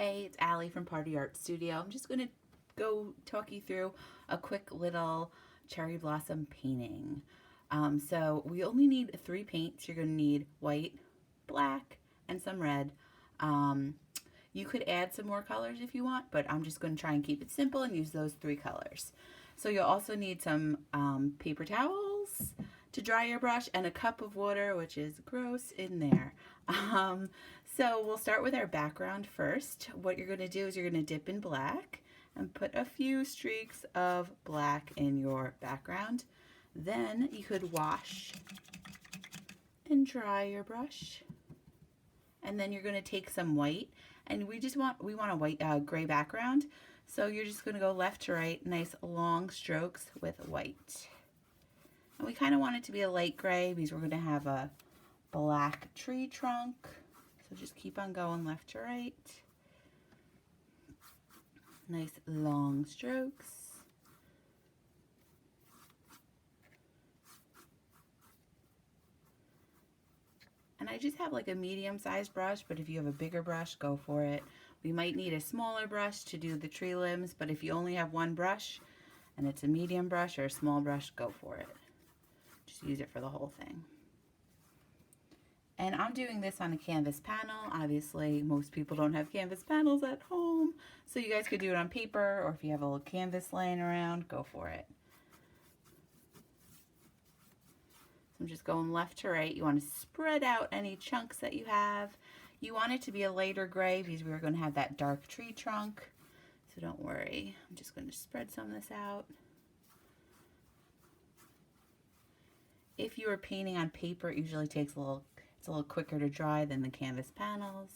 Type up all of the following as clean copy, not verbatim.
Hey, it's Allie from Party Art Studio. I'm just going to go talk you through a quick little cherry blossom painting. So we only need 3 paints. You're going to need white, black, and some red. You could add some more colors if you want, but I'm just going to try and keep it simple and use those 3 colors. So you'll also need some paper towels to dry your brush and a cup of water, which is gross, in there. So we'll start with our background first. What you're going to do is you're going to dip in black and put a few streaks of black in your background. Then you could wash and dry your brush. And then you're going to take some white, and we want a white gray background. So you're just going to go left to right, nice long strokes with white. And we kind of want it to be a light gray because we're going to have a black tree trunk. So just keep on going left to right. Nice long strokes. And I just have like a medium-sized brush, but if you have a bigger brush, go for it. We might need a smaller brush to do the tree limbs, but if you only have one brush and it's a medium brush or a small brush, go for it. Just use it for the whole thing. And I'm doing this on a canvas panel. Obviously, most people don't have canvas panels at home, so you guys could do it on paper, or if you have a little canvas laying around, go for it. So I'm just going left to right. You want to spread out any chunks that you have. You want it to be a lighter gray because we're going to have that dark tree trunk, so don't worry. I'm just going to spread some of this out. If you are painting on paper, it usually takes it's a little quicker to dry than the canvas panels.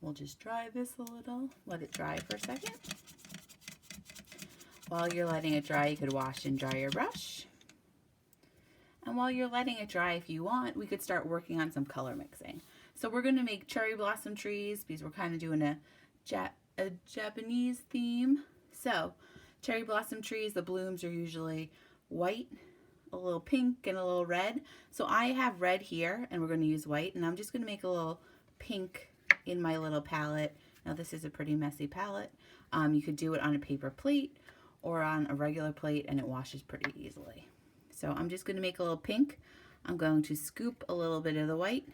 We'll just dry this a little, let it dry for a second. While you're letting it dry, you could wash and dry your brush. And while you're letting it dry, if you want, we could start working on some color mixing. So we're going to make cherry blossom trees because we're kind of doing a Japanese theme. So cherry blossom trees, the blooms are usually white, a little pink, and a little red. So I have red here, and we're going to use white, and I'm just going to make a little pink in my little palette. Now this is a pretty messy palette. You could do it on a paper plate or on a regular plate, and it washes pretty easily. So I'm just going to make a little pink. I'm going to scoop a little bit of the white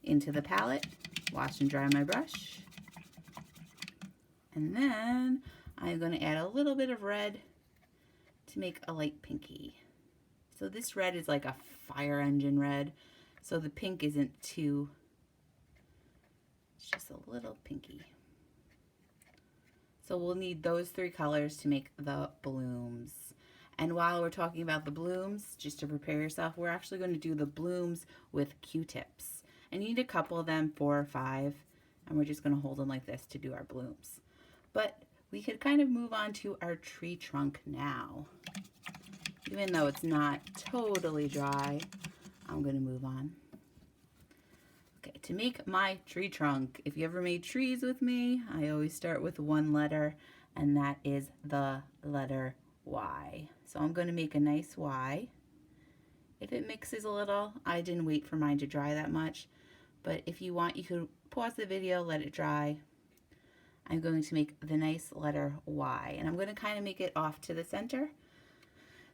into the palette, wash and dry my brush, and then I'm going to add a little bit of red to make a light pinky. So this red is like a fire engine red, so the pink isn't too, it's just a little pinky. So we'll need those 3 colors to make the blooms. And while we're talking about the blooms, just to prepare yourself, we're actually going to do the blooms with Q-tips. And you need a couple of them, 4 or 5, and we're just going to hold them like this to do our blooms. But we could kind of move on to our tree trunk now. Even though it's not totally dry, I'm going to move on. Okay, to make my tree trunk, if you ever made trees with me, I always start with one letter, and that is the letter Y. So I'm going to make a nice Y. If it mixes a little, I didn't wait for mine to dry that much, but if you want, you could pause the video, let it dry. I'm going to make the nice letter Y, and I'm going to kind of make it off to the center.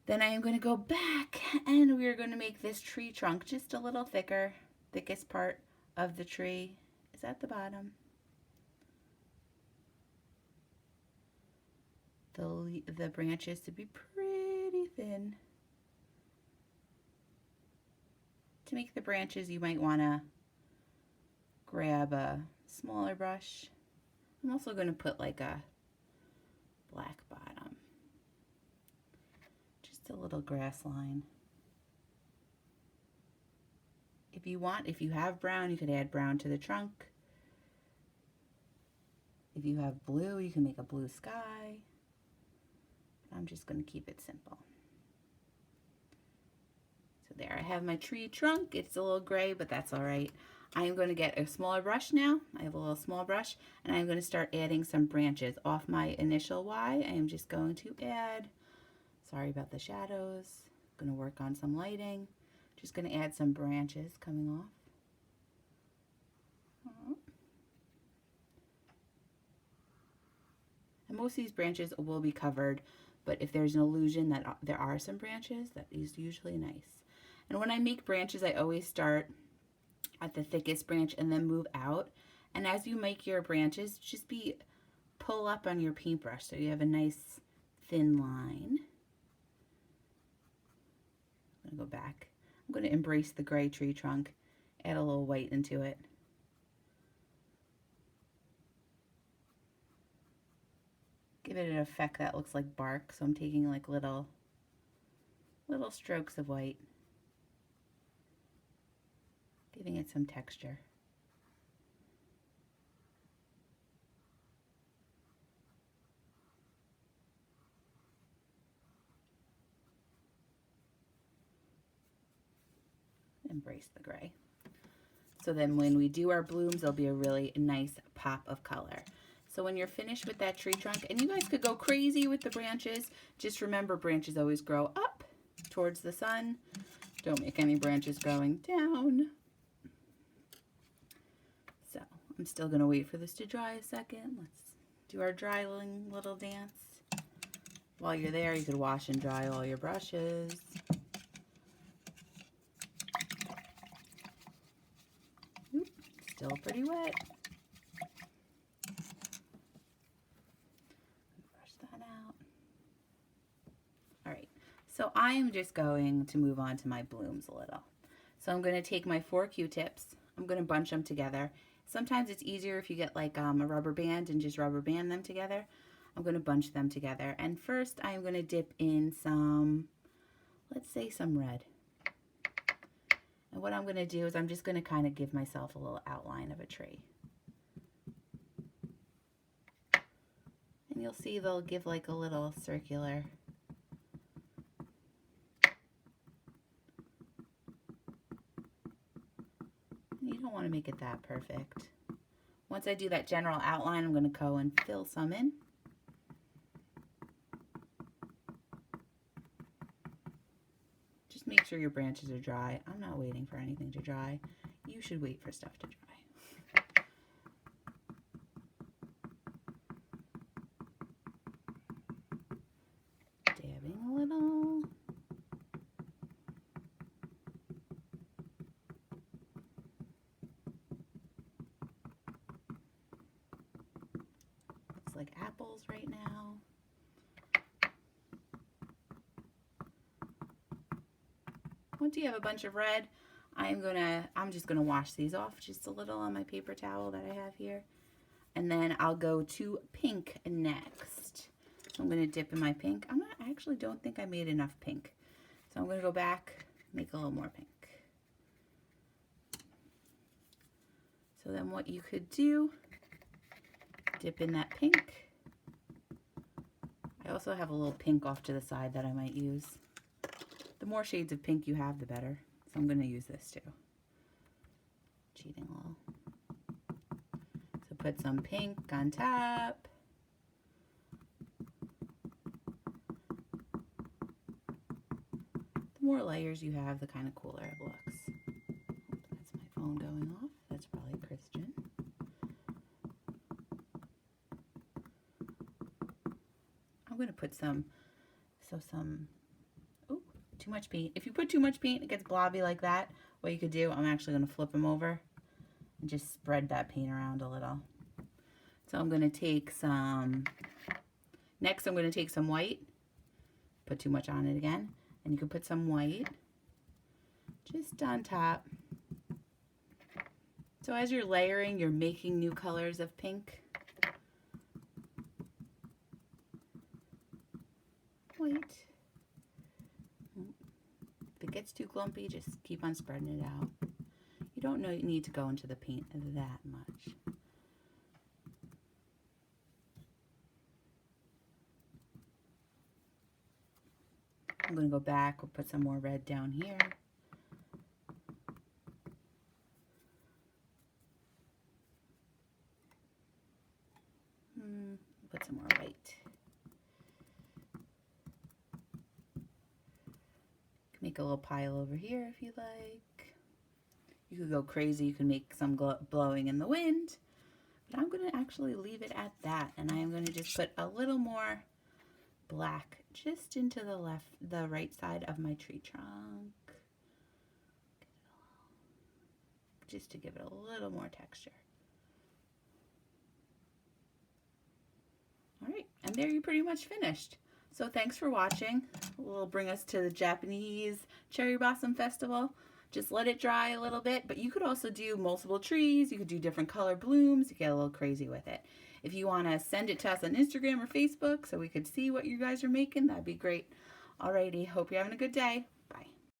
Then I am going to go back, and we're going to make this tree trunk just a little thicker. Thickest part of the tree is at the bottom. The branches to be pretty thin. To make the branches, you might want to grab a smaller brush. I'm also going to put like a black bottom. Just a little grass line. If you want, if you have brown, you could add brown to the trunk. If you have blue, you can make a blue sky. I'm just going to keep it simple. So there, I have my tree trunk. It's a little gray, but that's all right. I am going to get a smaller brush now. I have a little small brush, and I'm going to start adding some branches off my initial Y. I am just going to add, sorry about the shadows, I'm going to work on some lighting. Just going to add some branches coming off. most of these branches will be covered, but if there's an illusion that there are some branches, that is usually nice. And when I make branches, I always start at the thickest branch and then move out. And as you make your branches, just pull up on your paintbrush so you have a nice thin line. I'm going to go back. I'm going to embrace the gray tree trunk, add a little white into it. Give it an effect that looks like bark, so I'm taking like little strokes of white, giving it some texture. Embrace the gray. So then when we do our blooms, there'll be a really nice pop of color. So when you're finished with that tree trunk, and you guys could go crazy with the branches, just remember branches always grow up towards the sun. Don't make any branches growing down. So I'm still gonna wait for this to dry a second. Let's do our drying little dance. While you're there, you could wash and dry all your brushes. Oop, still pretty wet. So I am just going to move on to my blooms a little. So I'm going to take my 4 Q-tips. I'm going to bunch them together. Sometimes it's easier if you get like a rubber band and just rubber band them together. I'm going to bunch them together. And first I'm going to dip in some, let's say some red. And what I'm going to do is I'm just going to kind of give myself a little outline of a tree. And you'll see they'll give like a little circular. You don't want to make it that perfect. Once I do that general outline, I'm going to go and fill some in. Just make sure your branches are dry. I'm not waiting for anything to dry. You should wait for stuff to dry. Dabbing a little. Like apples right now. Once you have a bunch of red, I'm just gonna wash these off just a little on my paper towel that I have here. And then I'll go to pink next. So I'm gonna dip in my pink. I actually don't think I made enough pink. So I'm gonna go back, make a little more pink. So then what you could do, dip in that pink. I also have a little pink off to the side that I might use. The more shades of pink you have, the better. So I'm going to use this too. Cheating a little. So put some pink on top. The more layers you have, the kind of cooler it looks. That's my phone going off. That's probably Christian. I'm going to put too much paint. If you put too much paint, it gets blobby like that. What you could do, I'm actually going to flip them over and just spread that paint around a little. So I'm going to take next I'm going to take some white, put too much on it again, and you can put some white just on top. So as you're layering, you're making new colors of pink. White. If it gets too clumpy, just keep on spreading it out. You don't need to go into the paint that much. I'm going to go back, we'll put some more red down here. Put some more white. Make a little pile over here if you like. You could go crazy. You can make some blowing in the wind. But I'm going to actually leave it at that, and I am going to just put a little more black just into the right side of my tree trunk, just to give it a little more texture. All right, and there you're pretty much finished. So thanks for watching. We'll bring us to the Japanese Cherry Blossom Festival. Just let it dry a little bit, but you could also do multiple trees. You could do different color blooms. You get a little crazy with it. If you want to send it to us on Instagram or Facebook so we could see what you guys are making, that'd be great. Alrighty, hope you're having a good day.